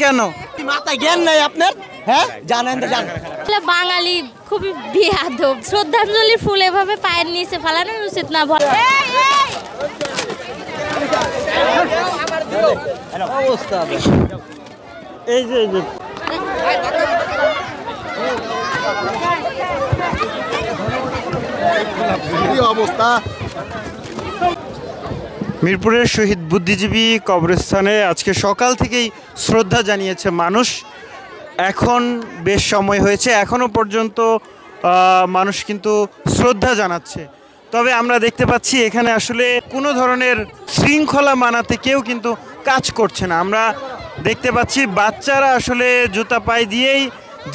কেন? মাথায় জ্ঞান নাই আপনার? হ্যাঁ জানেন তো জানেন। বাঙালি খুবই বেয়াদব, শ্রদ্ধাঞ্জলি ফুল এভাবে পায়ের নিচে ফেলানো উচিত না। অবস্থা এই যে অবস্থা। মিরপুরের শহীদ বুদ্ধিজীবী কবরস্থানে আজকে সকাল থেকেই শ্রদ্ধা জানিয়েছে মানুষ। এখন বেশ সময় হয়েছে, এখনও পর্যন্ত মানুষ কিন্তু শ্রদ্ধা জানাচ্ছে। তবে আমরা দেখতে পাচ্ছি এখানে আসলে কোনো ধরনের শৃঙ্খলা মানাতে কেউ কিন্তু কাজ করছে না। আমরা দেখতে পাচ্ছি বাচ্চারা আসলে জুতা পায়ে দিয়েই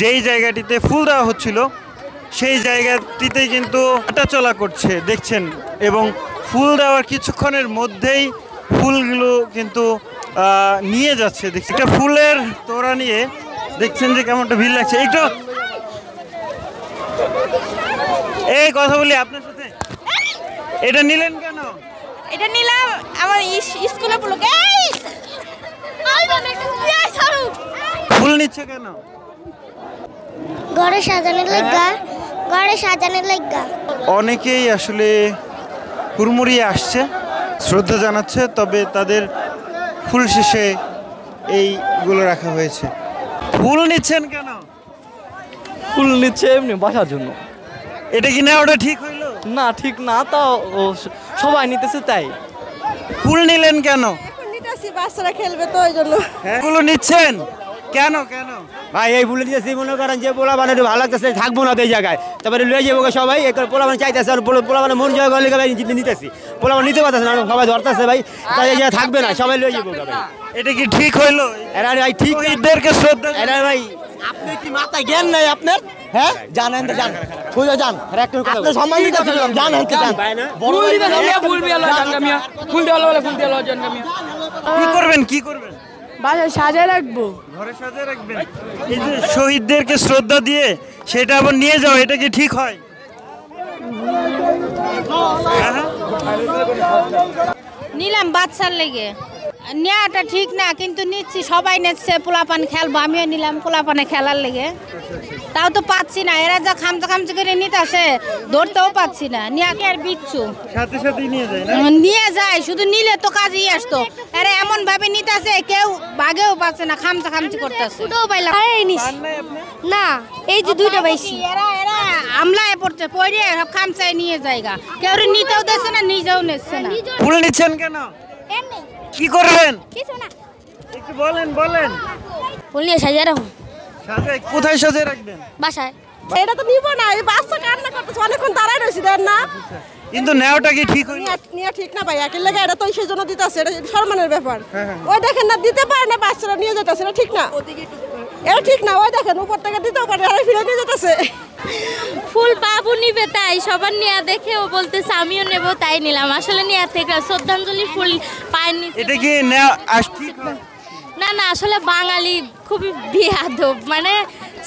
যেই জায়গাটিতে ফুল দেওয়া হচ্ছিল সেই জায়গাটিতেই কিন্তু হাঁটাচলা করছে দেখছেন, এবং ফুল দেওয়ার কিছুক্ষণের মধ্যেই ফুলগুলো কিন্তু নিয়ে যাচ্ছে। দেখছি একটা ফুলের তোড়া নিয়ে দেখছেন যে কেমনটা ভিড় লাগছে। একটু এই কথা বলি আপনার সাথে, এটা নিলেন কেন? এটা নিলাম আমার স্কুলে ফুল নিচ্ছে কেন? ঘরে সাজানোর লাগা, ঘরে সাজানোর লাগা। অনেকেই আসলে হুড়মুড়িয়ে আসছে, শ্রদ্ধা জানাচ্ছে, তবে তাদের ফুল শেষে এইগুলো রাখা হয়েছে। ফুল নিচ্ছেন কেন? ফুল নিচ্ছে এমনি বাসার জন্য। এটা কি নেওয়াটা ঠিক হইলো? না ঠিক না, তাও সবাই নিতেছে তাই। ফুল নিলেন কেন? নিতেছি বাচ্চারা খেলবে তো ওই জন্য। ফুল নিচ্ছেন কেন? কেন ভাই এই বলে দিয়েছি, মনে করেন যে পোলা মানে ভালো লাগতেছে, থাকবো না এই জায়গায়, তারপরে লয়ে যাবো সবাই। পোলা মানে চাইতেছে, আর পোলা মানে মন জয় করলে ভাই নিতেছি, পোলা মানে নিতে পারতেছে না, সবাই ধরতেছে ভাই, তাই থাকবে না, সবাই লয়ে যাবো ভাই। এটা কি ঠিক হইলো? এরা ভাই ঠিক শহীদদেরকে শ্রদ্ধা। এরা ভাই আপনি কি মাথায় জ্ঞান নাই আপনার? হ্যাঁ জানেন তো জান, বুঝে যান। আপনি সম্মান দিতে চাইলাম, জান হচ্ছে জান। কি করবেন? কি করবেন? বাসায় সাজায় রাখবো। ঘরে সাজিয়ে রাখবেন। এই যে শহীদদেরকে শ্রদ্ধা দিয়ে সেটা আবার নিয়ে যাও, এটা কি ঠিক হয়? নিলাম বাচ্চার লেগে, নেওয়াটা ঠিক না, কিন্তু নিচ্ছি, সবাই নিচ্ছে, পোলাপান খেলবো, আমিও নিলাম পোলাপানে খেলার লেগে। তাও তো পাচ্ছি না, এরা যা খামচা করে নিতে আসে, ধরতেও পাচ্ছি না। নিয়ে আর বিচ্ছু সাথে সাথেই নিয়ে যায় না? নিয়ে যায়, শুধু নিলে তো কাজেই আসতো। এরা এমন ভাবে নিতে আসে, কেউ ভাগেও পাচ্ছে না, খামচি করতেছে। না এই যে দুইটা পাইছি। এরা আমলায় পড়ছে, পড়ে সব খামচায় নিয়ে জায়গা, কেউ নিতেও দিচ্ছে না, নিজেও নিচ্ছে না। ফুল নিচ্ছেন কেন? কি করবেন? একটু বলেন। ফুল নিয়ে সাজিয়ে রাখুন কোথায় সাজিয়ে রাখবেন? বাসায়। এটা তো নিব না, এই বাচ্চা কান্না করতেছে, অনেকক্ষণ দাঁড়ায় রয়েছি, দেন না। কিন্তু নেওয়াটা কি ঠিক হইলো? নিয়ে ঠিক না ভাই, একের লেগে এটা তো সেই জন্য দিতে আসছে, এটা সম্মানের ব্যাপার। ওই দেখেন না, দিতে পারে না, বাচ্চারা নিয়ে যেতেছে, এটা ঠিক না, এটা ঠিক না। ওই দেখেন উপর থেকে দিতেও পারে, আর ফিরে নিয়ে যেতেছে। ফুল বাবু নিবে তাই সবার নেয়া দেখে ও বলতেছে আমিও নেব, তাই নিলাম। আসলে নেয়া থেকে শ্রদ্ধাঞ্জলি ফুল পায়ের নিচে। এটা কি নেওয়া ঠিক না? না আসলে বাঙালি খুবই বেয়াদব, মানে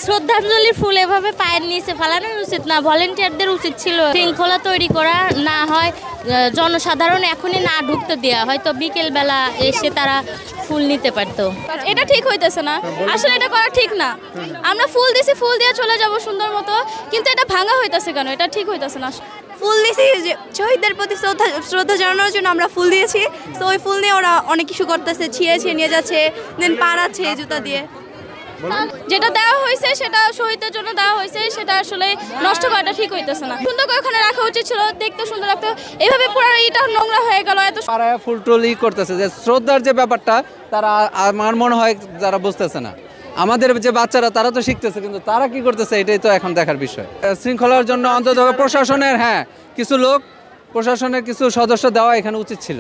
শ্রদ্ধাঞ্জলি ফুল এভাবে পায়ের নিচে ফেলানো উচিত না। ভলেন্টিয়ারদের উচিত ছিল শৃঙ্খলা তৈরি করা, না হয় জনসাধারণ এখনই না ঢুকতে দেওয়া, হয়তো বিকেলবেলা এসে তারা ফুল নিতে পারতো। এটা ঠিক হইতেছে না, আসলে এটা করা ঠিক না। আমরা ফুল দিছি, ফুল দিয়ে চলে যাব সুন্দর মতো, কিন্তু এটা ভাঙা হইতেছে কেন? এটা ঠিক হইতেছে না। ফুল দিয়েছি শহীদদের প্রতি শ্রদ্ধা জানানোর জন্য আমরা ফুল দিয়েছি, তো ওই ফুল নিয়ে ওরা অনেক কিছু করতেছে, ছিঁড়ে নিয়ে যাচ্ছে, দেন পাড়াচ্ছে জুতা দিয়ে। যেটা দেওয়া হয়েছে সেটা শহীদদের জন্য দেওয়া হয়েছে, সেটা আসলে নষ্ট করাটা ঠিক হইতেছে না। সুন্দর করে ওখানে রাখা উচিত ছিল, দেখতে সুন্দর লাগতো। এইভাবে পুরো এটা নোংরা হয়ে গেল। এত পাড়ায় ফুল টুল করতেছে, যে শ্রদ্ধার যে ব্যাপারটা তারা আমার মনে হয় যারা বুঝতেছে না। আমাদের যে বাচ্চারা তারা তো শিখতেছে, কিন্তু তারা কি করতেছে এটাই তো এখন দেখার বিষয়। শৃঙ্খলার জন্য অন্তত প্রশাসনের কিছু লোক, প্রশাসনের কিছু সদস্য দেওয়া এখানে উচিত ছিল।